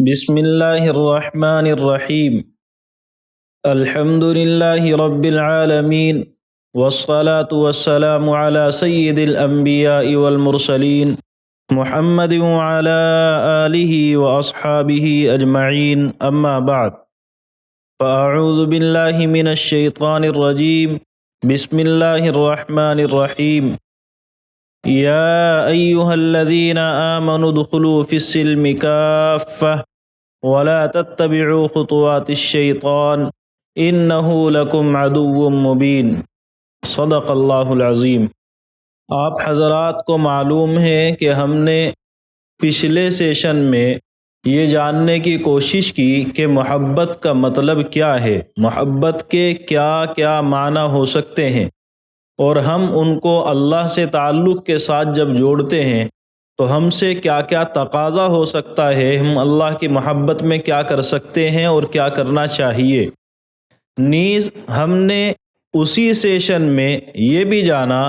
بسم اللہ الرحمن الرحیم الحمد للہ رب العالمین والصلاة والسلام علی سید الانبیاء والمرسلین محمد وعلی آلہ واصحابہ اجمعین اما بعد فاعوذ باللہ من الشیطان الرجیم بسم اللہ الرحمن الرحیم یا ایہا الذین آمنوا ادخلوا فی السلم کافہ ولا تتبعوا خطوات الشیطان انہ لکم عدو مبین۔ صدق اللہ العظیم۔ آپ حضرات کو معلوم ہے کہ ہم نے پچھلے سیشن میں یہ جاننے کی کوشش کی کہ محبت کا مطلب کیا ہے، محبت کے کیا کیا معنی ہو سکتے ہیں، اور ہم ان کو اللہ سے تعلق کے ساتھ جب جوڑتے ہیں تو ہم سے کیا کیا تقاضا ہو سکتا ہے، ہم اللہ کی محبت میں کیا کر سکتے ہیں اور کیا کرنا چاہیے۔ نیز ہم نے اسی سیشن میں یہ بھی جانا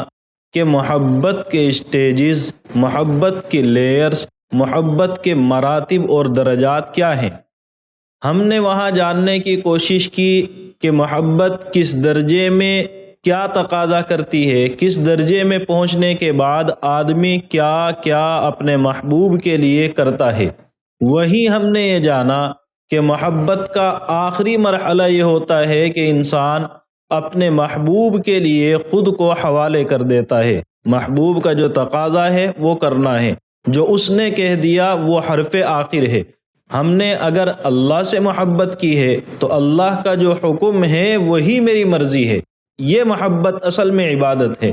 کہ محبت کے اسٹیجز، محبت کے لیئرز، محبت کے مراتب اور درجات کیا ہیں۔ ہم نے وہاں جاننے کی کوشش کی کہ محبت کس درجے میں کیا تقاضا کرتی ہے، کس درجے میں پہنچنے کے بعد آدمی کیا کیا اپنے محبوب کے لیے کرتا ہے۔ وہی ہم نے یہ جانا کہ محبت کا آخری مرحلہ یہ ہوتا ہے کہ انسان اپنے محبوب کے لیے خود کو حوالے کر دیتا ہے، محبوب کا جو تقاضا ہے وہ کرنا ہے، جو اس نے کہہ دیا وہ حرف آخر ہے۔ ہم نے اگر اللہ سے محبت کی ہے تو اللہ کا جو حکم ہے وہی میری مرضی ہے، یہ محبت اصل میں عبادت ہے۔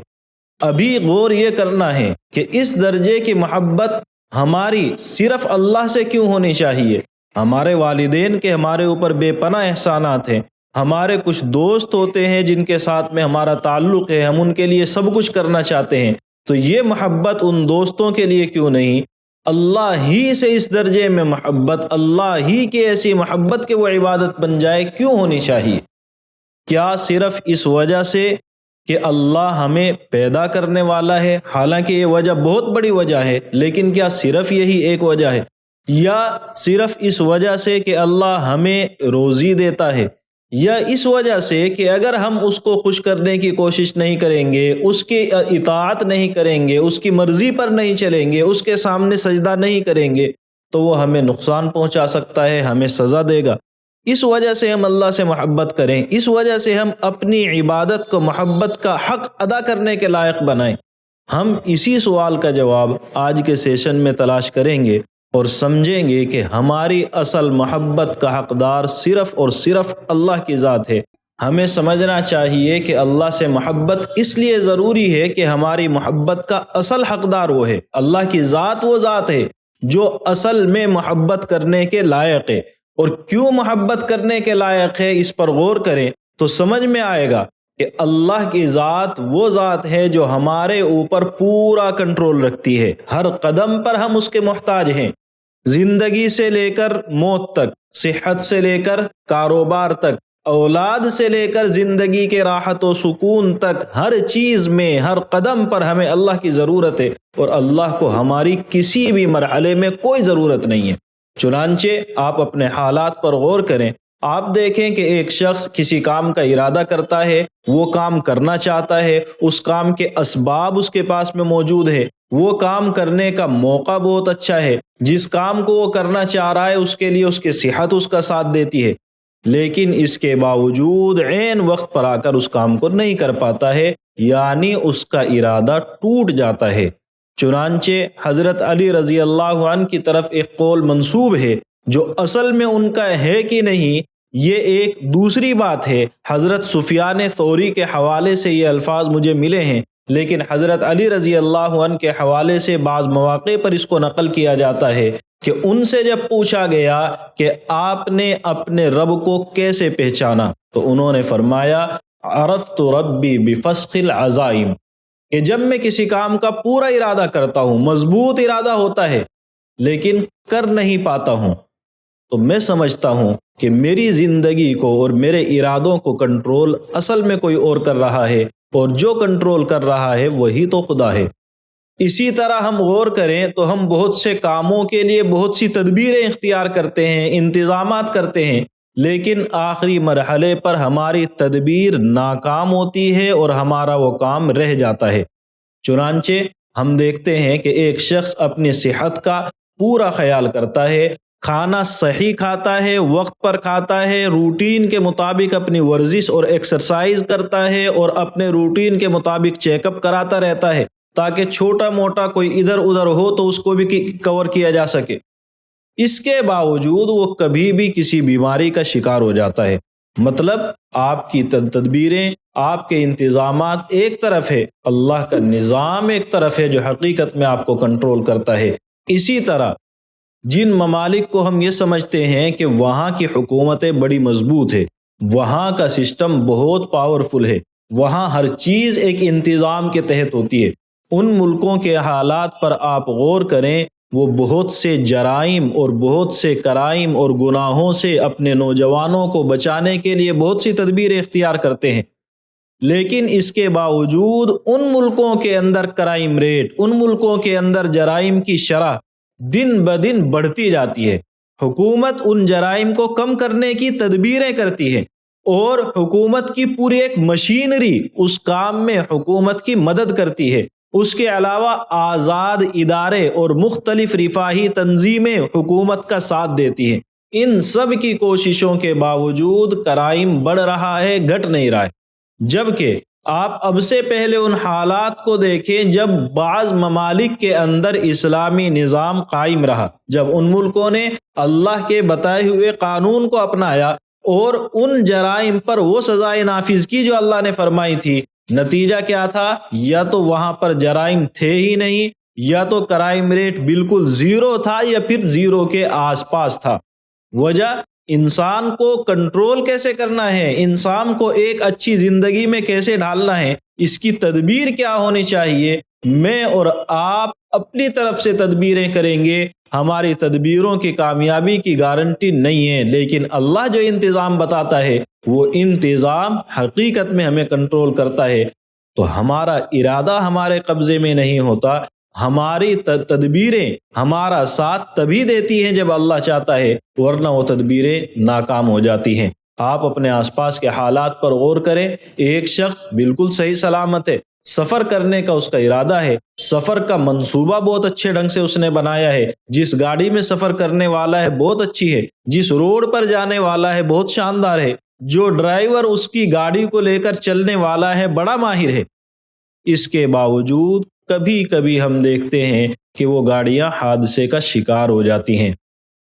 ابھی غور یہ کرنا ہے کہ اس درجے کی محبت ہماری صرف اللہ سے کیوں ہونی چاہیے۔ ہمارے والدین کے ہمارے اوپر بے پناہ احسانات ہیں، ہمارے کچھ دوست ہوتے ہیں جن کے ساتھ میں ہمارا تعلق ہے، ہم ان کے لیے سب کچھ کرنا چاہتے ہیں، تو یہ محبت ان دوستوں کے لیے کیوں نہیں، اللہ ہی سے اس درجے میں محبت، اللہ ہی کی ایسی محبت کہ وہ عبادت بن جائے کیوں ہونی چاہیے۔ کیا صرف اس وجہ سے کہ اللہ ہمیں پیدا کرنے والا ہے، حالانکہ یہ وجہ بہت بڑی وجہ ہے، لیکن کیا صرف یہی ایک وجہ ہے، یا صرف اس وجہ سے کہ اللہ ہمیں روزی دیتا ہے، یا اس وجہ سے کہ اگر ہم اس کو خوش کرنے کی کوشش نہیں کریں گے، اس کی اطاعت نہیں کریں گے، اس کی مرضی پر نہیں چلیں گے، اس کے سامنے سجدہ نہیں کریں گے تو وہ ہمیں نقصان پہنچا سکتا ہے، ہمیں سزا دے گا۔ اس وجہ سے ہم اللہ سے محبت کریں، اس وجہ سے ہم اپنی عبادت کو محبت کا حق ادا کرنے کے لائق بنائیں۔ ہم اسی سوال کا جواب آج کے سیشن میں تلاش کریں گے اور سمجھیں گے کہ ہماری اصل محبت کا حقدار صرف اور صرف اللہ کی ذات ہے۔ ہمیں سمجھنا چاہیے کہ اللہ سے محبت اس لیے ضروری ہے کہ ہماری محبت کا اصل حقدار وہ ہے، اللہ کی ذات وہ ذات ہے جو اصل میں محبت کرنے کے لائق ہے۔ اور کیوں محبت کرنے کے لائق ہے، اس پر غور کریں تو سمجھ میں آئے گا کہ اللہ کی ذات وہ ذات ہے جو ہمارے اوپر پورا کنٹرول رکھتی ہے، ہر قدم پر ہم اس کے محتاج ہیں، زندگی سے لے کر موت تک، صحت سے لے کر کاروبار تک، اولاد سے لے کر زندگی کے راحت و سکون تک، ہر چیز میں ہر قدم پر ہمیں اللہ کی ضرورت ہے، اور اللہ کو ہماری کسی بھی مرحلے میں کوئی ضرورت نہیں ہے۔ چنانچہ آپ اپنے حالات پر غور کریں، آپ دیکھیں کہ ایک شخص کسی کام کا ارادہ کرتا ہے، وہ کام کرنا چاہتا ہے، اس کام کے اسباب اس کے پاس میں موجود ہے، وہ کام کرنے کا موقع بہت اچھا ہے، جس کام کو وہ کرنا چاہ رہا ہے اس کے لیے اس کی صحت اس کا ساتھ دیتی ہے، لیکن اس کے باوجود عین وقت پر آ کر اس کام کو نہیں کر پاتا ہے، یعنی اس کا ارادہ ٹوٹ جاتا ہے۔ چنانچہ حضرت علی رضی اللہ عنہ کی طرف ایک قول منسوب ہے جو اصل میں ان کا ہے کہ نہیں، یہ ایک دوسری بات ہے۔ حضرت سفیان ثوری کے حوالے سے یہ الفاظ مجھے ملے ہیں، لیکن حضرت علی رضی اللہ عنہ کے حوالے سے بعض مواقع پر اس کو نقل کیا جاتا ہے کہ ان سے جب پوچھا گیا کہ آپ نے اپنے رب کو کیسے پہچانا تو انہوں نے فرمایا عرفت ربی بفسخ العزائم، کہ جب میں کسی کام کا پورا ارادہ کرتا ہوں، مضبوط ارادہ ہوتا ہے لیکن کر نہیں پاتا ہوں، تو میں سمجھتا ہوں کہ میری زندگی کو اور میرے ارادوں کو کنٹرول اصل میں کوئی اور کر رہا ہے، اور جو کنٹرول کر رہا ہے وہی تو خدا ہے۔ اسی طرح ہم غور کریں تو ہم بہت سے کاموں کے لیے بہت سی تدبیریں اختیار کرتے ہیں، انتظامات کرتے ہیں، لیکن آخری مرحلے پر ہماری تدبیر ناکام ہوتی ہے اور ہمارا وہ کام رہ جاتا ہے۔ چنانچہ ہم دیکھتے ہیں کہ ایک شخص اپنی صحت کا پورا خیال کرتا ہے، کھانا صحیح کھاتا ہے، وقت پر کھاتا ہے، روٹین کے مطابق اپنی ورزش اور ایکسرسائز کرتا ہے اور اپنے روٹین کے مطابق چیک اپ کراتا رہتا ہے تاکہ چھوٹا موٹا کوئی ادھر ادھر ہو تو اس کو بھی کور کیا جا سکے۔ اس کے باوجود وہ کبھی بھی کسی بیماری کا شکار ہو جاتا ہے۔ مطلب آپ کی تدبیریں، آپ کے انتظامات ایک طرف ہے، اللہ کا نظام ایک طرف ہے جو حقیقت میں آپ کو کنٹرول کرتا ہے۔ اسی طرح جن ممالک کو ہم یہ سمجھتے ہیں کہ وہاں کی حکومتیں بڑی مضبوط ہے، وہاں کا سسٹم بہت پاورفل ہے، وہاں ہر چیز ایک انتظام کے تحت ہوتی ہے، ان ملکوں کے حالات پر آپ غور کریں، وہ بہت سے جرائم اور بہت سے کرائم اور گناہوں سے اپنے نوجوانوں کو بچانے کے لیے بہت سی تدبیریں اختیار کرتے ہیں، لیکن اس کے باوجود ان ملکوں کے اندر کرائم ریٹ، ان ملکوں کے اندر جرائم کی شرح دن بدن بڑھتی جاتی ہے۔ حکومت ان جرائم کو کم کرنے کی تدبیریں کرتی ہے اور حکومت کی پوری ایک مشینری اس کام میں حکومت کی مدد کرتی ہے۔ اس کے علاوہ آزاد ادارے اور مختلف رفاہی تنظیمیں حکومت کا ساتھ دیتی ہیں۔ ان سب کی کوششوں کے باوجود کرائم بڑھ رہا ہے، گھٹ نہیں رہا ہے۔ جبکہ آپ اب سے پہلے ان حالات کو دیکھیں جب بعض ممالک کے اندر اسلامی نظام قائم رہا، جب ان ملکوں نے اللہ کے بتائے ہوئے قانون کو اپنایا اور ان جرائم پر وہ سزائیں نافذ کی جو اللہ نے فرمائی تھی، نتیجہ کیا تھا؟ یا تو وہاں پر جرائم تھے ہی نہیں، یا تو کرائم ریٹ بالکل زیرو تھا، یا پھر زیرو کے آس پاس تھا۔ وجہ انسان کو کنٹرول کیسے کرنا ہے، انسان کو ایک اچھی زندگی میں کیسے ڈھالنا ہے، اس کی تدبیر کیا ہونی چاہیے۔ میں اور آپ اپنی طرف سے تدبیریں کریں گے، ہماری تدبیروں کی کامیابی کی گارنٹی نہیں ہے، لیکن اللہ جو انتظام بتاتا ہے وہ انتظام حقیقت میں ہمیں کنٹرول کرتا ہے۔ تو ہمارا ارادہ ہمارے قبضے میں نہیں ہوتا، ہماری تدبیریں ہمارا ساتھ تبھی دیتی ہیں جب اللہ چاہتا ہے، ورنہ وہ تدبیریں ناکام ہو جاتی ہیں۔ آپ اپنے آس پاس کے حالات پر غور کریں، ایک شخص بالکل صحیح سلامت ہے، سفر کرنے کا اس کا ارادہ ہے، سفر کا منصوبہ بہت اچھے ڈھنگ سے اس نے بنایا ہے، جس گاڑی میں سفر کرنے والا ہے بہت اچھی ہے، جس روڈ پر جانے والا ہے بہت شاندار ہے، جو ڈرائیور اس کی گاڑی کو لے کر چلنے والا ہے بڑا ماہر ہے۔ اس کے باوجود کبھی کبھی ہم دیکھتے ہیں کہ وہ گاڑیاں حادثے کا شکار ہو جاتی ہیں۔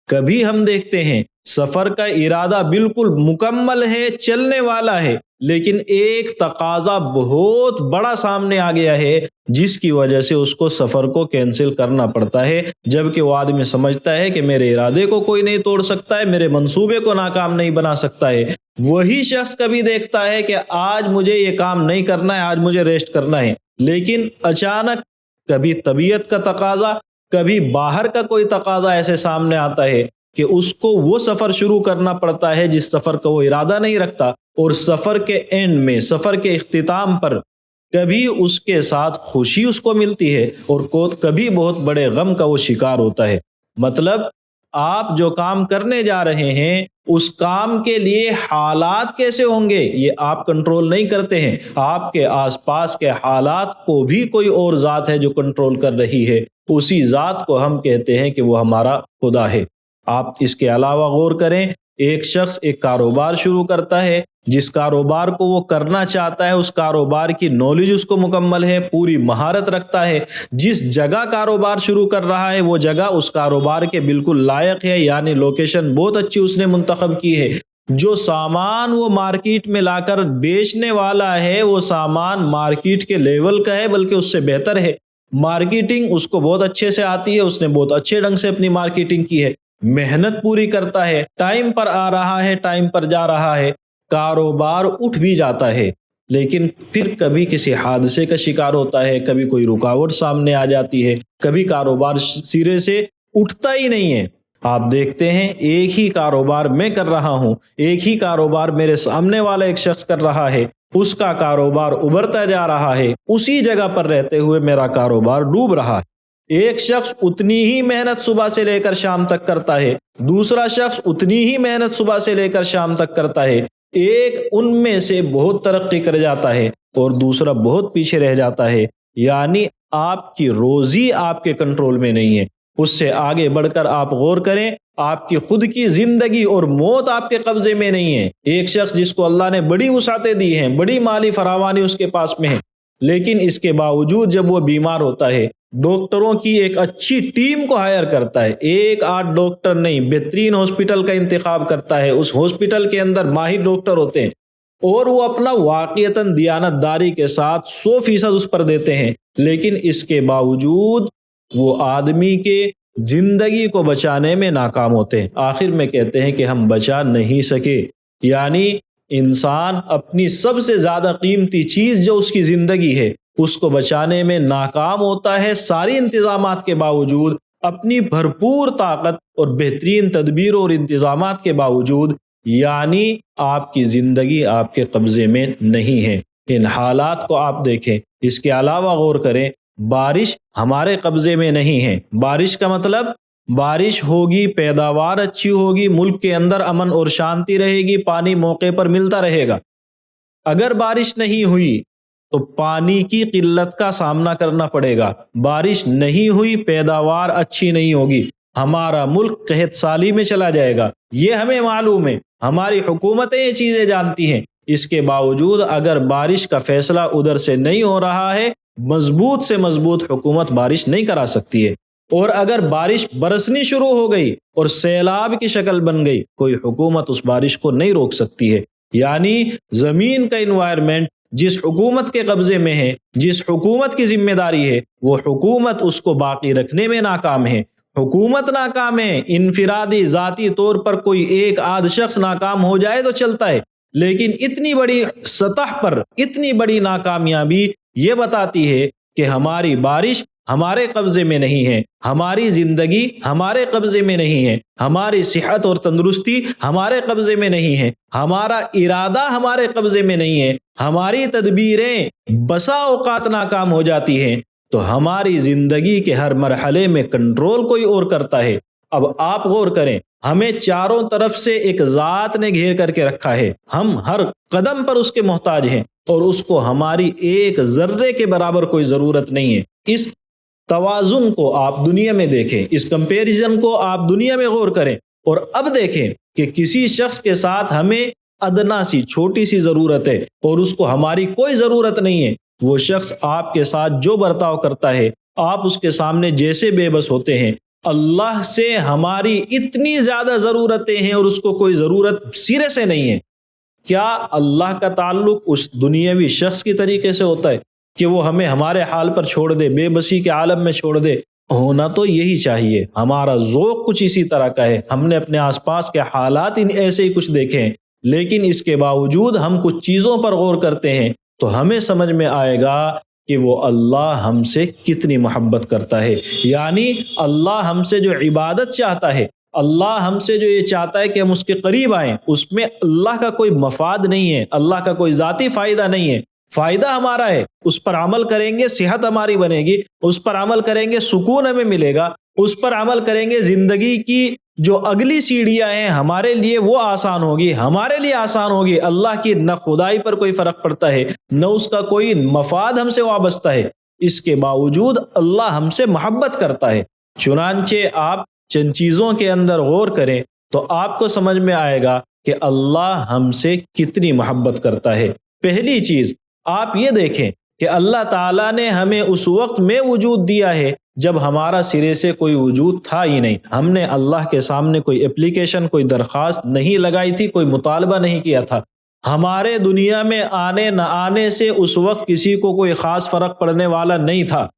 کبھی ہم دیکھتے ہیں سفر کا ارادہ بالکل مکمل ہے، چلنے والا ہے، لیکن ایک تقاضا بہت بڑا سامنے آ گیا ہے جس کی وجہ سے اس کو سفر کو کینسل کرنا پڑتا ہے، جبکہ وہ آدمی سمجھتا ہے کہ میرے ارادے کو کوئی نہیں توڑ سکتا ہے، میرے منصوبے کو ناکام نہیں بنا سکتا ہے۔ وہی شخص کبھی دیکھتا ہے کہ آج مجھے یہ کام نہیں کرنا ہے، آج مجھے ریسٹ کرنا ہے، لیکن اچانک کبھی طبیعت کا تقاضا، کبھی باہر کا کوئی تقاضا ایسے سامنے آتا ہے کہ اس کو وہ سفر شروع کرنا پڑتا ہے جس سفر کا وہ ارادہ نہیں رکھتا، اور سفر کے اینڈ میں، سفر کے اختتام پر کبھی اس کے ساتھ خوشی اس کو ملتی ہے اور کبھی بہت بڑے غم کا وہ شکار ہوتا ہے۔ مطلب آپ جو کام کرنے جا رہے ہیں اس کام کے لیے حالات کیسے ہوں گے یہ آپ کنٹرول نہیں کرتے ہیں، آپ کے آس پاس کے حالات کو بھی کوئی اور ذات ہے جو کنٹرول کر رہی ہے، اسی ذات کو ہم کہتے ہیں کہ وہ ہمارا خدا ہے۔ آپ اس کے علاوہ غور کریں، ایک شخص ایک کاروبار شروع کرتا ہے، جس کاروبار کو وہ کرنا چاہتا ہے اس کاروبار کی نالج اس کو مکمل ہے، پوری مہارت رکھتا ہے، جس جگہ کاروبار شروع کر رہا ہے وہ جگہ اس کاروبار کے بالکل لائق ہے، یعنی لوکیشن بہت اچھی اس نے منتخب کی ہے، جو سامان وہ مارکیٹ میں لا کر بیچنے والا ہے وہ سامان مارکیٹ کے لیول کا ہے بلکہ اس سے بہتر ہے، مارکیٹنگ اس کو بہت اچھے سے آتی ہے، اس نے بہت اچھے ڈھنگ سے اپنی مارکیٹنگ کی ہے، محنت پوری کرتا ہے، ٹائم پر آ رہا ہے، ٹائم پر جا رہا ہے، کاروبار اٹھ بھی جاتا ہے، لیکن پھر کبھی کسی حادثے کا شکار ہوتا ہے، کبھی کوئی رکاوٹ سامنے آ جاتی ہے، کبھی کاروبار سرے سے اٹھتا ہی نہیں ہے۔ آپ دیکھتے ہیں ایک ہی کاروبار میں کر رہا ہوں، ایک ہی کاروبار میرے سامنے والا ایک شخص کر رہا ہے، اس کا کاروبار ابھرتا جا رہا ہے، اسی جگہ پر رہتے ہوئے میرا کاروبار ڈوب رہا ہے۔ ایک شخص اتنی ہی محنت صبح سے لے کر شام تک کرتا ہے، دوسرا شخص اتنی ہی محنت صبح سے لے کر شام تک کرتا ہے، ایک ان میں سے بہت ترقی کر جاتا ہے اور دوسرا بہت پیچھے رہ جاتا ہے۔ یعنی آپ کی روزی آپ کے کنٹرول میں نہیں ہے۔ اس سے آگے بڑھ کر آپ غور کریں، آپ کی خود کی زندگی اور موت آپ کے قبضے میں نہیں ہے۔ ایک شخص جس کو اللہ نے بڑی وسعتیں دی ہیں، بڑی مالی فراوانی اس کے پاس میں ہے، لیکن اس کے باوجود جب وہ بیمار ہوتا ہے، ڈاکٹروں کی ایک اچھی ٹیم کو ہائر کرتا ہے، ایک آدھ ڈاکٹر نہیں، بہترین ہاسپٹل کا انتخاب کرتا ہے، اس ہاسپٹل کے اندر ماہر ڈاکٹر ہوتے ہیں اور وہ اپنا واقعتاً دیانت داری کے ساتھ 100% اس پر دیتے ہیں، لیکن اس کے باوجود وہ آدمی کے زندگی کو بچانے میں ناکام ہوتے ہیں۔ آخر میں کہتے ہیں کہ ہم بچا نہیں سکے۔ یعنی انسان اپنی سب سے زیادہ قیمتی چیز جو اس کی زندگی ہے، اس کو بچانے میں ناکام ہوتا ہے، ساری انتظامات کے باوجود، اپنی بھرپور طاقت اور بہترین تدبیروں اور انتظامات کے باوجود۔ یعنی آپ کی زندگی آپ کے قبضے میں نہیں ہے۔ ان حالات کو آپ دیکھیں، اس کے علاوہ غور کریں، بارش ہمارے قبضے میں نہیں ہے۔ بارش کا مطلب بارش ہوگی، پیداوار اچھی ہوگی، ملک کے اندر امن اور شانتی رہے گی، پانی موقع پر ملتا رہے گا۔ اگر بارش نہیں ہوئی تو پانی کی قلت کا سامنا کرنا پڑے گا، بارش نہیں ہوئی، پیداوار اچھی نہیں ہوگی، ہمارا ملک قحط سالی میں چلا جائے گا۔ یہ ہمیں معلوم ہے، ہماری حکومتیں یہ چیزیں جانتی ہیں۔ اس کے باوجود اگر بارش کا فیصلہ ادھر سے نہیں ہو رہا ہے، مضبوط سے مضبوط حکومت بارش نہیں کرا سکتی ہے۔ اور اگر بارش برسنی شروع ہو گئی اور سیلاب کی شکل بن گئی، کوئی حکومت اس بارش کو نہیں روک سکتی ہے۔ یعنی زمین کا انوائرمنٹ جس حکومت کے قبضے میں ہے، جس حکومت کی ذمہ داری ہے، وہ حکومت اس کو باقی رکھنے میں ناکام ہے۔ حکومت ناکام ہے، انفرادی ذاتی طور پر کوئی ایک آدھ شخص ناکام ہو جائے تو چلتا ہے، لیکن اتنی بڑی سطح پر اتنی بڑی ناکامیابی یہ بتاتی ہے کہ ہماری بارش ہمارے قبضے میں نہیں ہے، ہماری زندگی ہمارے قبضے میں نہیں ہے، ہماری صحت اور تندرستی ہمارے قبضے میں نہیں ہے، ہمارا ارادہ ہمارے قبضے میں نہیں ہے، ہماری تدبیریں بسا اوقات ناکام ہو جاتی ہیں، تو ہماری زندگی کے ہر مرحلے میں کنٹرول کوئی اور کرتا ہے۔ اب آپ غور کریں، ہمیں چاروں طرف سے ایک ذات نے گھیر کر کے رکھا ہے، ہم ہر قدم پر اس کے محتاج ہیں اور اس کو ہماری ایک ذرے کے برابر کوئی ضرورت نہیں ہے۔ اس توازن کو آپ دنیا میں دیکھیں، اس کمپیریزن کو آپ دنیا میں غور کریں اور اب دیکھیں کہ کسی شخص کے ساتھ ہمیں ادنا سی چھوٹی سی ضرورت ہے اور اس کو ہماری کوئی ضرورت نہیں ہے۔ وہ شخص آپ کے ساتھ جو برتاؤ کرتا ہے، آپ اس کے سامنے جیسے بے بس ہوتے ہیں، اللہ سے ہماری اتنی زیادہ ضرورتیں ہیں اور اس کو کوئی ضرورت سرے سے نہیں ہے۔ کیا اللہ کا تعلق اس دنیاوی شخص کی طریقے سے ہوتا ہے کہ وہ ہمیں ہمارے حال پر چھوڑ دے، بے بسی کے عالم میں چھوڑ دے؟ ہونا تو یہی چاہیے۔ ہمارا ذوق کچھ اسی طرح کا ہے، ہم نے اپنے آس پاس کے حالات ایسے ہی کچھ دیکھے ہیں، لیکن اس کے باوجود ہم کچھ چیزوں پر غور کرتے ہیں تو ہمیں سمجھ میں آئے گا کہ وہ اللہ ہم سے کتنی محبت کرتا ہے۔ یعنی اللہ ہم سے جو عبادت چاہتا ہے، اللہ ہم سے جو یہ چاہتا ہے کہ ہم اس کے قریب آئیں، اس میں اللہ کا کوئی مفاد نہیں ہے، اللہ کا کوئی ذاتی فائدہ نہیں ہے، فائدہ ہمارا ہے۔ اس پر عمل کریں گے صحت ہماری بنے گی، اس پر عمل کریں گے سکون ہمیں ملے گا، اس پر عمل کریں گے زندگی کی جو اگلی سیڑھیاں ہیں ہمارے لیے وہ آسان ہوگی، ہمارے لیے آسان ہوگی۔ اللہ کی نہ خدائی پر کوئی فرق پڑتا ہے، نہ اس کا کوئی مفاد ہم سے وابستہ ہے، اس کے باوجود اللہ ہم سے محبت کرتا ہے۔ چنانچہ آپ چند چیزوں کے اندر غور کریں تو آپ کو سمجھ میں آئے گا کہ اللہ ہم سے کتنی محبت کرتا ہے۔ پہلی چیز آپ یہ دیکھیں کہ اللہ تعالیٰ نے ہمیں اس وقت میں وجود دیا ہے جب ہمارا سرے سے کوئی وجود تھا ہی نہیں۔ ہم نے اللہ کے سامنے کوئی اپلیکیشن، کوئی درخواست نہیں لگائی تھی، کوئی مطالبہ نہیں کیا تھا۔ ہمارے دنیا میں آنے نہ آنے سے اس وقت کسی کو کوئی خاص فرق پڑنے والا نہیں تھا۔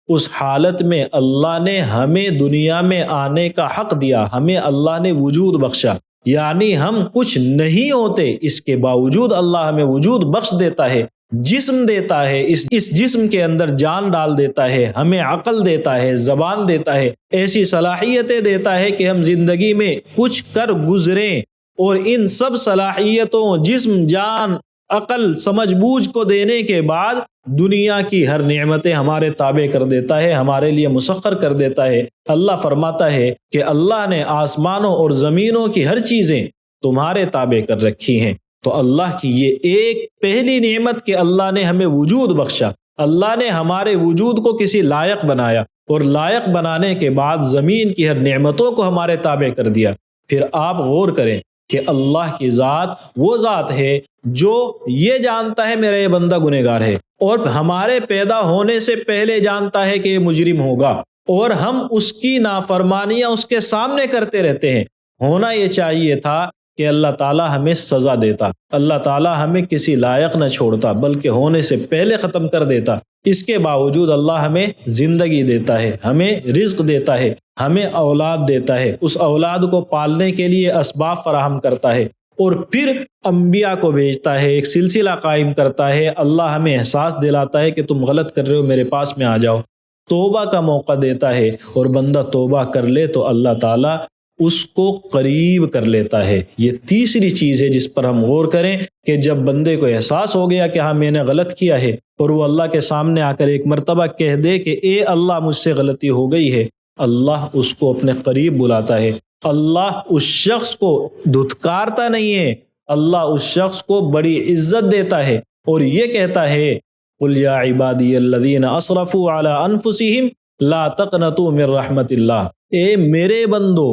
اس حالت میں اللہ نے ہمیں دنیا میں آنے کا حق دیا، ہمیں اللہ نے وجود بخشا۔ یعنی ہم کچھ نہیں ہوتے، اس کے باوجود اللہ ہمیں وجود بخش دیتا ہے، جسم دیتا ہے، اس جسم کے اندر جان ڈال دیتا ہے، ہمیں عقل دیتا ہے، زبان دیتا ہے، ایسی صلاحیتیں دیتا ہے کہ ہم زندگی میں کچھ کر گزریں۔ اور ان سب صلاحیتوں، جسم، جان عقل سمجھ بوجھ کو دینے کے بعد دنیا کی ہر نعمتیں ہمارے تابع کر دیتا ہے، ہمارے لیے مسخر کر دیتا ہے۔ اللہ فرماتا ہے کہ اللہ نے آسمانوں اور زمینوں کی ہر چیزیں تمہارے تابع کر رکھی ہیں۔ تو اللہ کی یہ ایک پہلی نعمت کہ اللہ نے ہمیں وجود بخشا، اللہ نے ہمارے وجود کو کسی لائق بنایا، اور لائق بنانے کے بعد زمین کی ہر نعمتوں کو ہمارے تابع کر دیا۔ پھر آپ غور کریں کہ اللہ کی ذات وہ ذات ہے جو یہ جانتا ہے میرا یہ بندہ گنہگار ہے، اور ہمارے پیدا ہونے سے پہلے جانتا ہے کہ یہ مجرم ہوگا، اور ہم اس کی نافرمانیاں اس کے سامنے کرتے رہتے ہیں۔ ہونا یہ چاہیے تھا کہ اللہ تعالیٰ ہمیں سزا دیتا، اللہ تعالیٰ ہمیں کسی لائق نہ چھوڑتا، بلکہ ہونے سے پہلے ختم کر دیتا۔ اس کے باوجود اللہ ہمیں زندگی دیتا ہے، ہمیں رزق دیتا ہے، ہمیں اولاد دیتا ہے، اس اولاد کو پالنے کے لیے اسباب فراہم کرتا ہے، اور پھر انبیاء کو بھیجتا ہے، ایک سلسلہ قائم کرتا ہے۔ اللہ ہمیں احساس دلاتا ہے کہ تم غلط کر رہے ہو، میرے پاس میں آ جاؤ، توبہ کا موقع دیتا ہے، اور بندہ توبہ کر لے تو اللہ تعالیٰ اس کو قریب کر لیتا ہے۔ یہ تیسری چیز ہے جس پر ہم غور کریں کہ جب بندے کو احساس ہو گیا کہ ہاں میں نے غلط کیا ہے، اور وہ اللہ کے سامنے آ کر ایک مرتبہ کہہ دے کہ اے اللہ مجھ سے غلطی ہو گئی ہے، اللہ اس کو اپنے قریب بلاتا ہے۔ اللہ اس شخص کو دھتکارتا نہیں ہے، اللہ اس شخص کو بڑی عزت دیتا ہے، اور یہ کہتا ہے قُلْ يَا عِبَادِيَ الَّذِينَ أَسْرَفُوا عَلَىٰ أَنفُسِهِمْ لَا تَقْنَطُوا مِن رَحْمَةِ اللَّهِ۔ اے میرے بندو،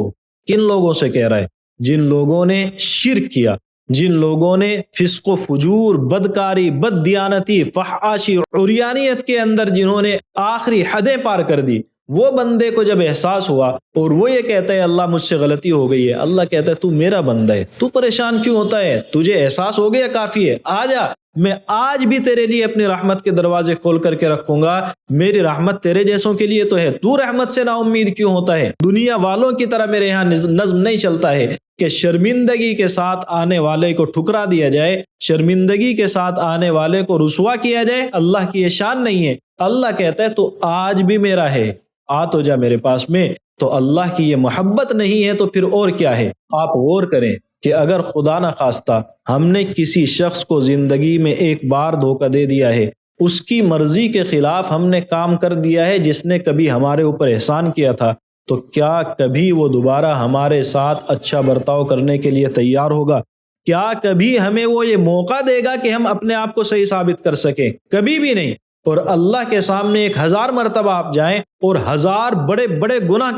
کن لوگوں سے کہہ رہا ہے؟ جن لوگوں نے شرک کیا، جن لوگوں نے فسق و فجور، بدکاری، بد دیانتی، فحاشی، عریانیت کے اندر جنہوں نے آخری حدیں پار کر دی، وہ بندے کو جب احساس ہوا اور وہ یہ کہتا ہے اللہ مجھ سے غلطی ہو گئی ہے، اللہ کہتا ہے تو میرا بندہ ہے، تو پریشان کیوں ہوتا ہے؟ تجھے احساس ہو گیا کافی ہے، آ جا، میں آج بھی تیرے لیے اپنی رحمت کے دروازے کھول کر کے رکھوں گا۔ میری رحمت تیرے جیسوں کے لیے تو ہے، تو رحمت سے نا امید کیوں ہوتا ہے؟ دنیا والوں کی طرح میرے یہاں نظم نہیں چلتا ہے کہ شرمندگی کے ساتھ آنے والے کو ٹھکرا دیا جائے، شرمندگی کے ساتھ آنے والے کو رسوا کیا جائے۔ اللہ کی یہ شان نہیں ہے۔ اللہ کہتا ہے تو آج بھی میرا ہے، آ تو جا میرے پاس میں۔ تو اللہ کی یہ محبت نہیں ہے تو پھر اور کیا ہے؟ آپ غور کریں کہ اگر خدا نہ خواستہ ہم نے کسی شخص کو زندگی میں ایک بار دھوکہ دے دیا ہے، اس کی مرضی کے خلاف ہم نے کام کر دیا ہے، جس نے کبھی ہمارے اوپر احسان کیا تھا، تو کیا کبھی وہ دوبارہ ہمارے ساتھ اچھا برتاؤ کرنے کے لیے تیار ہوگا؟ کیا کبھی ہمیں وہ یہ موقع دے گا کہ ہم اپنے آپ کو صحیح ثابت کر سکیں؟ کبھی بھی نہیں۔ اور اللہ کے سامنے 1000 مرتبہ آپ جائیں اور 1000 بڑے بڑے گناہ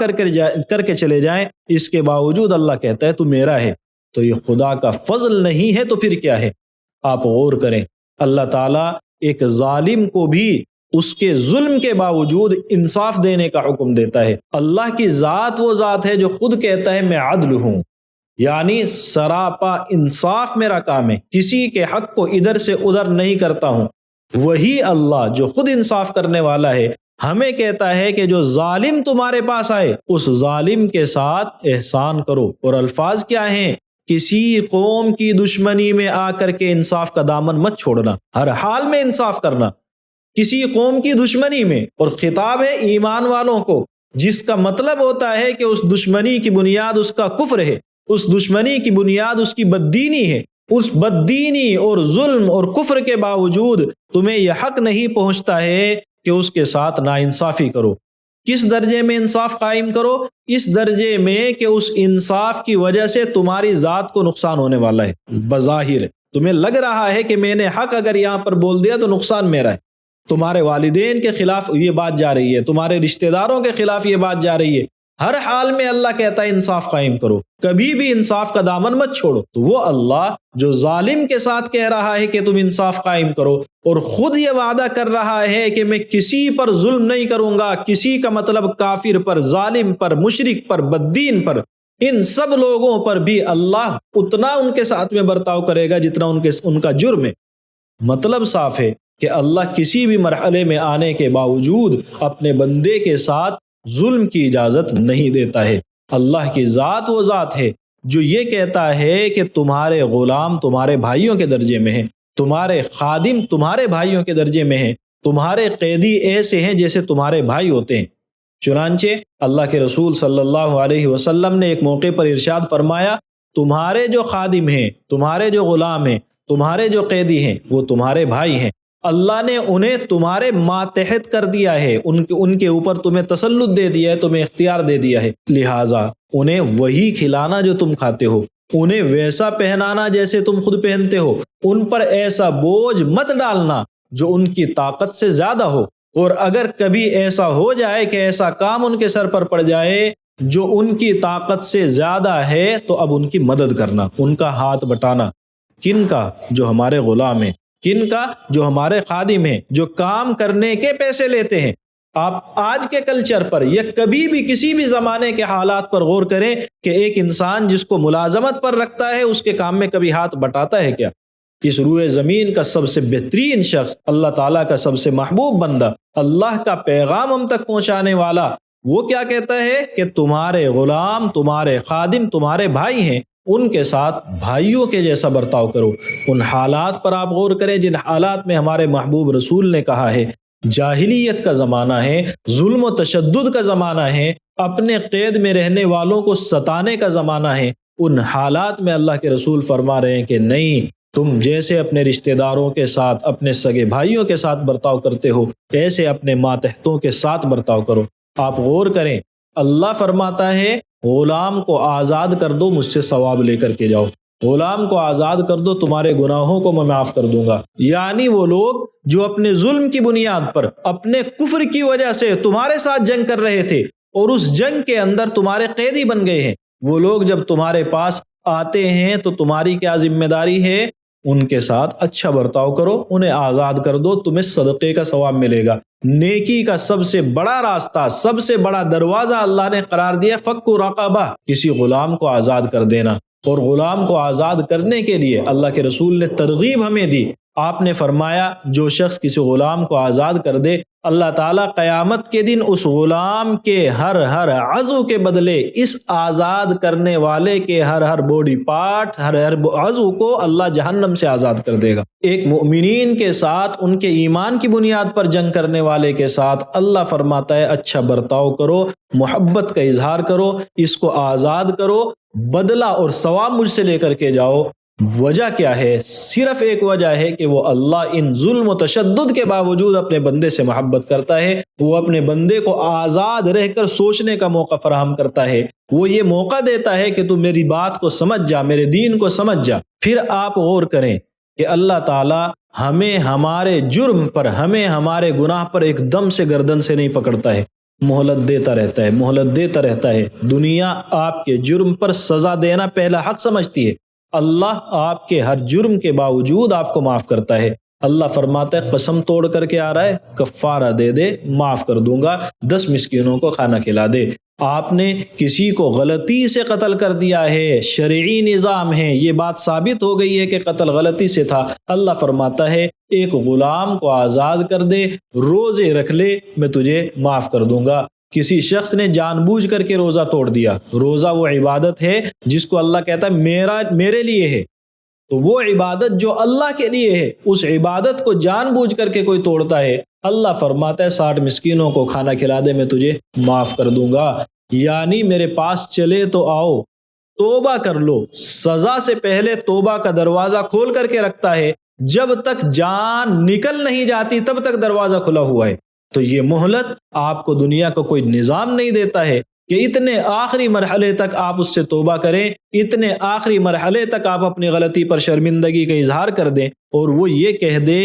کر کے چلے جائیں، اس کے باوجود اللہ کہتا ہے تو میرا ہے۔ تو یہ خدا کا فضل نہیں ہے تو پھر کیا ہے؟ آپ غور کریں، اللہ تعالیٰ ایک ظالم کو بھی اس کے ظلم کے باوجود انصاف دینے کا حکم دیتا ہے۔ اللہ کی ذات وہ ذات ہے جو خود کہتا ہے میں عدل ہوں، یعنی سراپا انصاف میرا کام ہے، کسی کے حق کو ادھر سے ادھر نہیں کرتا ہوں۔ وہی اللہ جو خود انصاف کرنے والا ہے ہمیں کہتا ہے کہ جو ظالم تمہارے پاس آئے اس ظالم کے ساتھ احسان کرو۔ اور الفاظ کیا ہیں؟ کسی قوم کی دشمنی میں آ کر کے انصاف کا دامن مت چھوڑنا، ہر حال میں انصاف کرنا، کسی قوم کی دشمنی میں۔ اور خطاب ہے ایمان والوں کو، جس کا مطلب ہوتا ہے کہ اس دشمنی کی بنیاد اس کا کفر ہے، اس دشمنی کی بنیاد اس کی بددینی ہے۔ اس بددینی اور ظلم اور کفر کے باوجود تمہیں یہ حق نہیں پہنچتا ہے کہ اس کے ساتھ ناانصافی کرو۔ کس درجے میں انصاف قائم کرو؟ اس درجے میں کہ اس انصاف کی وجہ سے تمہاری ذات کو نقصان ہونے والا ہے۔ بظاہر تمہیں لگ رہا ہے کہ میں نے حق اگر یہاں پر بول دیا تو نقصان میرا ہے، تمہارے والدین کے خلاف یہ بات جا رہی ہے، تمہارے رشتہ داروں کے خلاف یہ بات جا رہی ہے، ہر حال میں اللہ کہتا ہے انصاف قائم کرو، کبھی بھی انصاف کا دامن مت چھوڑو۔ تو وہ اللہ جو ظالم کے ساتھ کہہ رہا ہے کہ تم انصاف قائم کرو، اور خود یہ وعدہ کر رہا ہے کہ میں کسی پر ظلم نہیں کروں گا، کسی کا مطلب کافر پر، ظالم پر، مشرک پر، بددین پر، ان سب لوگوں پر بھی اللہ اتنا ان کے ساتھ میں برتاؤ کرے گا جتنا ان کا جرم ہے۔ مطلب صاف ہے کہ اللہ کسی بھی مرحلے میں آنے کے باوجود اپنے بندے کے ساتھ ظلم کی اجازت نہیں دیتا ہے۔ اللہ کی ذات وہ ذات ہے جو یہ کہتا ہے کہ تمہارے غلام تمہارے بھائیوں کے درجے میں ہیں، تمہارے خادم تمہارے بھائیوں کے درجے میں ہیں، تمہارے قیدی ایسے ہیں جیسے تمہارے بھائی ہوتے ہیں۔ چنانچہ اللہ کے رسول صلی اللہ علیہ وسلم نے ایک موقع پر ارشاد فرمایا، تمہارے جو خادم ہیں، تمہارے جو غلام ہیں، تمہارے جو قیدی ہیں وہ تمہارے بھائی ہیں، اللہ نے انہیں تمہارے ماتحت کر دیا ہے، ان کے اوپر تمہیں تسلط دے دیا ہے، تمہیں اختیار دے دیا ہے، لہٰذا انہیں وہی کھلانا جو تم کھاتے ہو، انہیں ویسا پہنانا جیسے تم خود پہنتے ہو، ان پر ایسا بوجھ مت ڈالنا جو ان کی طاقت سے زیادہ ہو، اور اگر کبھی ایسا ہو جائے کہ ایسا کام ان کے سر پر پڑ جائے جو ان کی طاقت سے زیادہ ہے تو اب ان کی مدد کرنا، ان کا ہاتھ بٹانا۔ کن کا؟ جو ہمارے غلام ہیں۔ کن کا؟ جو ہمارے خادم ہیں، جو کام کرنے کے پیسے لیتے ہیں۔ آپ آج کے کلچر پر یا کبھی بھی کسی بھی زمانے کے حالات پر غور کریں کہ ایک انسان جس کو ملازمت پر رکھتا ہے اس کے کام میں کبھی ہاتھ بٹاتا ہے کیا؟ اس روئے زمین کا سب سے بہترین شخص، اللہ تعالیٰ کا سب سے محبوب بندہ، اللہ کا پیغام ہم تک پہنچانے والا، وہ کیا کہتا ہے کہ تمہارے غلام، تمہارے خادم، تمہارے بھائی ہیں، ان کے ساتھ بھائیوں کے جیسا برتاؤ کرو۔ ان حالات پر آپ غور کریں جن حالات میں ہمارے محبوب رسول نے کہا ہے جاہلیت کا زمانہ ہے، ظلم و تشدد کا زمانہ ہے، اپنے قید میں رہنے والوں کو ستانے کا زمانہ ہے، ان حالات میں اللہ کے رسول فرما رہے ہیں کہ نہیں، تم جیسے اپنے رشتہ داروں کے ساتھ، اپنے سگے بھائیوں کے ساتھ برتاؤ کرتے ہو، ایسے اپنے ماتحتوں کے ساتھ برتاؤ کرو۔ آپ غور کریں، اللہ فرماتا ہے غلام کو آزاد کر دو، مجھ سے ثواب لے کر کے جاؤ، غلام کو آزاد کر دو، تمہارے گناہوں کو میں معاف کر دوں گا۔ یعنی وہ لوگ جو اپنے ظلم کی بنیاد پر، اپنے کفر کی وجہ سے تمہارے ساتھ جنگ کر رہے تھے اور اس جنگ کے اندر تمہارے قیدی بن گئے ہیں، وہ لوگ جب تمہارے پاس آتے ہیں تو تمہاری کیا ذمہ داری ہے؟ ان کے ساتھ اچھا برتاؤ کرو، انہیں آزاد کر دو، تمہیں صدقے کا ثواب ملے گا۔ نیکی کا سب سے بڑا راستہ، سب سے بڑا دروازہ اللہ نے قرار دیا فک رقبہ، کسی غلام کو آزاد کر دینا۔ اور غلام کو آزاد کرنے کے لیے اللہ کے رسول نے ترغیب ہمیں دی۔ آپ نے فرمایا جو شخص کسی غلام کو آزاد کر دے، اللہ تعالیٰ قیامت کے دن اس غلام کے ہر عضو کے بدلے اس آزاد کرنے والے کے ہر باڈی پارٹ، ہر عضو کو اللہ جہنم سے آزاد کر دے گا۔ ایک مومنین کے ساتھ، ان کے ایمان کی بنیاد پر جنگ کرنے والے کے ساتھ اللہ فرماتا ہے اچھا برتاؤ کرو، محبت کا اظہار کرو، اس کو آزاد کرو، بدلہ اور ثواب مجھ سے لے کر کے جاؤ۔ وجہ کیا ہے؟ صرف ایک وجہ ہے کہ وہ اللہ ان ظلم و تشدد کے باوجود اپنے بندے سے محبت کرتا ہے، وہ اپنے بندے کو آزاد رہ کر سوچنے کا موقع فراہم کرتا ہے، وہ یہ موقع دیتا ہے کہ تو میری بات کو سمجھ جا، میرے دین کو سمجھ جا۔ پھر آپ غور کریں کہ اللہ تعالیٰ ہمیں ہمارے جرم پر، ہمیں ہمارے گناہ پر ایک دم سے گردن سے نہیں پکڑتا ہے، مہلت دیتا رہتا ہے، مہلت دیتا رہتا ہے۔ دنیا آپ کے جرم پر سزا دینا پہلا حق سمجھتی ہے، اللہ آپ کے ہر جرم کے باوجود آپ کو معاف کرتا ہے۔ اللہ فرماتا ہے قسم توڑ کر کے آ رہا ہے، کفارہ دے دے، معاف کر دوں گا، 10 مسکینوں کو کھانا کھلا دے۔ آپ نے کسی کو غلطی سے قتل کر دیا ہے، شرعی نظام ہے، یہ بات ثابت ہو گئی ہے کہ قتل غلطی سے تھا، اللہ فرماتا ہے ایک غلام کو آزاد کر دے، روزے رکھ لے، میں تجھے معاف کر دوں گا۔ کسی شخص نے جان بوجھ کر کے روزہ توڑ دیا، روزہ وہ عبادت ہے جس کو اللہ کہتا ہے میرے لیے ہے، تو وہ عبادت جو اللہ کے لیے ہے، اس عبادت کو جان بوجھ کر کے کوئی توڑتا ہے، اللہ فرماتا ہے 60 مسکینوں کو کھانا کھلا دے، میں تجھے معاف کر دوں گا۔ یعنی میرے پاس چلے تو آؤ، توبہ کر لو، سزا سے پہلے توبہ کا دروازہ کھول کر کے رکھتا ہے، جب تک جان نکل نہیں جاتی تب تک دروازہ کھلا ہوا ہے۔ تو یہ مہلت آپ کو دنیا کا کوئی نظام نہیں دیتا ہے کہ اتنے آخری مرحلے تک آپ اس سے توبہ کریں، اتنے آخری مرحلے تک آپ اپنی غلطی پر شرمندگی کا اظہار کر دیں اور وہ یہ کہہ دے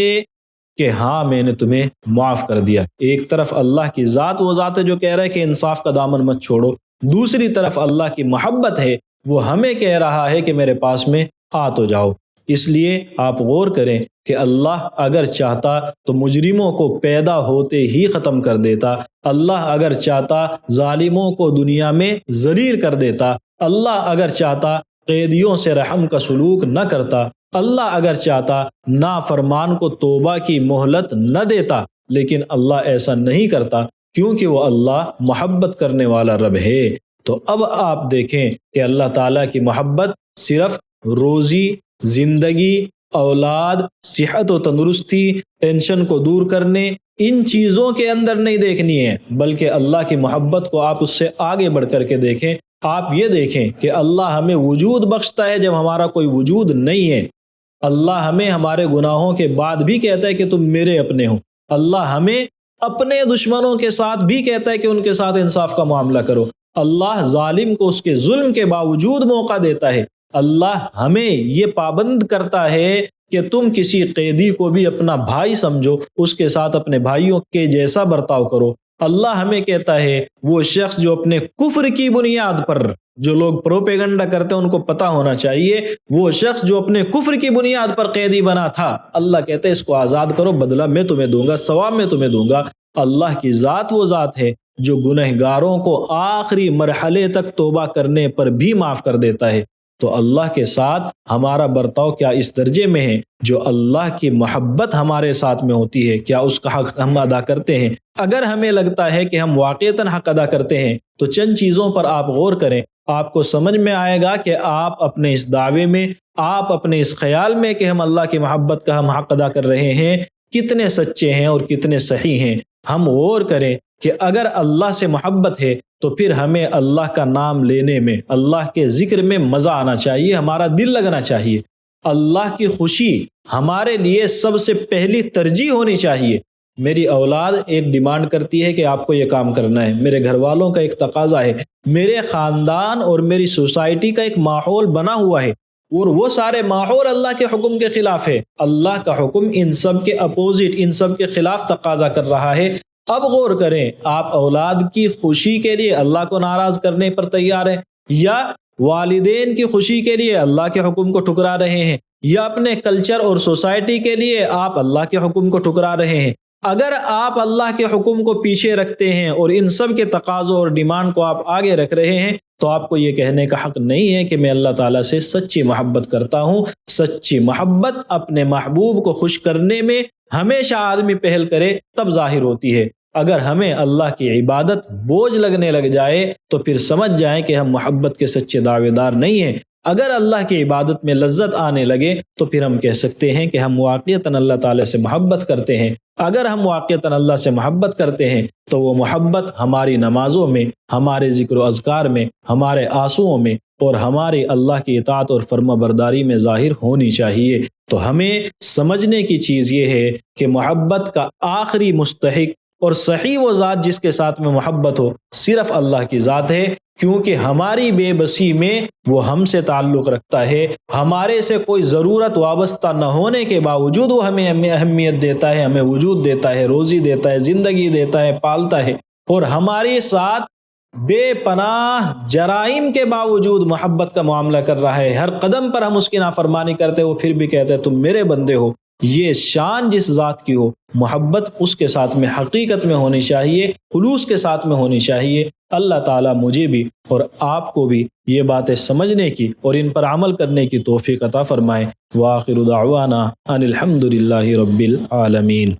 کہ ہاں میں نے تمہیں معاف کر دیا۔ ایک طرف اللہ کی ذات، وہ ذات ہے جو کہہ رہا ہے کہ انصاف کا دامن مت چھوڑو، دوسری طرف اللہ کی محبت ہے، وہ ہمیں کہہ رہا ہے کہ میرے پاس میں آ تو جاؤ۔ اس لیے آپ غور کریں کہ اللہ اگر چاہتا تو مجرموں کو پیدا ہوتے ہی ختم کر دیتا، اللہ اگر چاہتا ظالموں کو دنیا میں ذلیل کر دیتا، اللہ اگر چاہتا قیدیوں سے رحم کا سلوک نہ کرتا، اللہ اگر چاہتا نافرمان کو توبہ کی مہلت نہ دیتا، لیکن اللہ ایسا نہیں کرتا کیونکہ وہ اللہ محبت کرنے والا رب ہے۔ تو اب آپ دیکھیں کہ اللہ تعالیٰ کی محبت صرف روزی، زندگی، اولاد، صحت و تندرستی، ٹینشن کو دور کرنے، ان چیزوں کے اندر نہیں دیکھنی ہے، بلکہ اللہ کی محبت کو آپ اس سے آگے بڑھ کر کے دیکھیں۔ آپ یہ دیکھیں کہ اللہ ہمیں وجود بخشتا ہے جب ہمارا کوئی وجود نہیں ہے، اللہ ہمیں ہمارے گناہوں کے بعد بھی کہتا ہے کہ تم میرے اپنے ہو۔ اللہ ہمیں اپنے دشمنوں کے ساتھ بھی کہتا ہے کہ ان کے ساتھ انصاف کا معاملہ کرو۔ اللہ ظالم کو اس کے ظلم کے باوجود موقع دیتا ہے۔ اللہ ہمیں یہ پابند کرتا ہے کہ تم کسی قیدی کو بھی اپنا بھائی سمجھو، اس کے ساتھ اپنے بھائیوں کے جیسا برتاؤ کرو۔ اللہ ہمیں کہتا ہے وہ شخص جو اپنے کفر کی بنیاد پر، جو لوگ پروپیگنڈا کرتے ہیں ان کو پتہ ہونا چاہیے، وہ شخص جو اپنے کفر کی بنیاد پر قیدی بنا تھا، اللہ کہتے ہیں اس کو آزاد کرو، بدلہ میں تمہیں دوں گا، ثواب میں تمہیں دوں گا۔ اللہ کی ذات وہ ذات ہے جو گنہگاروں کو آخری مرحلے تک توبہ کرنے پر بھی معاف کر دیتا ہے۔ تو اللہ کے ساتھ ہمارا برتاؤ کیا اس درجے میں ہے جو اللہ کی محبت ہمارے ساتھ میں ہوتی ہے؟ کیا اس کا حق ہم ادا کرتے ہیں؟ اگر ہمیں لگتا ہے کہ ہم واقعتاً حق ادا کرتے ہیں تو چند چیزوں پر آپ غور کریں، آپ کو سمجھ میں آئے گا کہ آپ اپنے اس دعوے میں، آپ اپنے اس خیال میں کہ ہم اللہ کی محبت کا ہم حق ادا کر رہے ہیں، کتنے سچے ہیں اور کتنے صحیح ہیں۔ ہم غور کریں کہ اگر اللہ سے محبت ہے تو پھر ہمیں اللہ کا نام لینے میں، اللہ کے ذکر میں مزہ آنا چاہیے، ہمارا دل لگنا چاہیے۔ اللہ کی خوشی ہمارے لیے سب سے پہلی ترجیح ہونی چاہیے۔ میری اولاد ایک ڈیمانڈ کرتی ہے کہ آپ کو یہ کام کرنا ہے، میرے گھر والوں کا ایک تقاضا ہے، میرے خاندان اور میری سوسائٹی کا ایک ماحول بنا ہوا ہے اور وہ سارے ماحول اللہ کے حکم کے خلاف ہے۔ اللہ کا حکم ان سب کے اپوزٹ، ان سب کے خلاف تقاضا کر رہا ہے۔ اب غور کریں، آپ اولاد کی خوشی کے لیے اللہ کو ناراض کرنے پر تیار ہیں، یا والدین کی خوشی کے لیے اللہ کے حکم کو ٹھکرا رہے ہیں، یا اپنے کلچر اور سوسائٹی کے لیے آپ اللہ کے حکم کو ٹھکرا رہے ہیں؟ اگر آپ اللہ کے حکم کو پیچھے رکھتے ہیں اور ان سب کے تقاضوں اور ڈیمانڈ کو آپ آگے رکھ رہے ہیں تو آپ کو یہ کہنے کا حق نہیں ہے کہ میں اللہ تعالیٰ سے سچی محبت کرتا ہوں۔ سچی محبت اپنے محبوب کو خوش کرنے میں ہمیشہ آدمی پہل کرے تب ظاہر ہوتی ہے۔ اگر ہمیں اللہ کی عبادت بوجھ لگنے لگ جائے تو پھر سمجھ جائیں کہ ہم محبت کے سچے دعوے دار نہیں ہیں۔ اگر اللہ کی عبادت میں لذت آنے لگے تو پھر ہم کہہ سکتے ہیں کہ ہم واقعتاً اللہ تعالیٰ سے محبت کرتے ہیں۔ اگر ہم واقعتاً اللہ سے محبت کرتے ہیں تو وہ محبت ہماری نمازوں میں، ہمارے ذکر و اذکار میں، ہمارے آنسوؤں میں اور ہمارے اللہ کی اطاعت اور فرما برداری میں ظاہر ہونی چاہیے۔ تو ہمیں سمجھنے کی چیز یہ ہے کہ محبت کا آخری مستحق اور صحیح وہ ذات جس کے ساتھ میں محبت ہو صرف اللہ کی ذات ہے، کیونکہ ہماری بے بسی میں وہ ہم سے تعلق رکھتا ہے۔ ہمارے سے کوئی ضرورت وابستہ نہ ہونے کے باوجود وہ ہمیں اہمیت دیتا ہے، ہمیں وجود دیتا ہے، روزی دیتا ہے، زندگی دیتا ہے، پالتا ہے، اور ہمارے ساتھ بے پناہ جرائم کے باوجود محبت کا معاملہ کر رہا ہے۔ ہر قدم پر ہم اس کی نافرمانی کرتے وہ پھر بھی کہتے ہیں تم میرے بندے ہو۔ یہ شان جس ذات کی ہو، محبت اس کے ساتھ میں حقیقت میں ہونی چاہیے، خلوص کے ساتھ میں ہونی چاہیے۔ اللہ تعالیٰ مجھے بھی اور آپ کو بھی یہ باتیں سمجھنے کی اور ان پر عمل کرنے کی توفیق عطا فرمائے۔ وآخر دعوانا ان الحمد للہ رب العالمین۔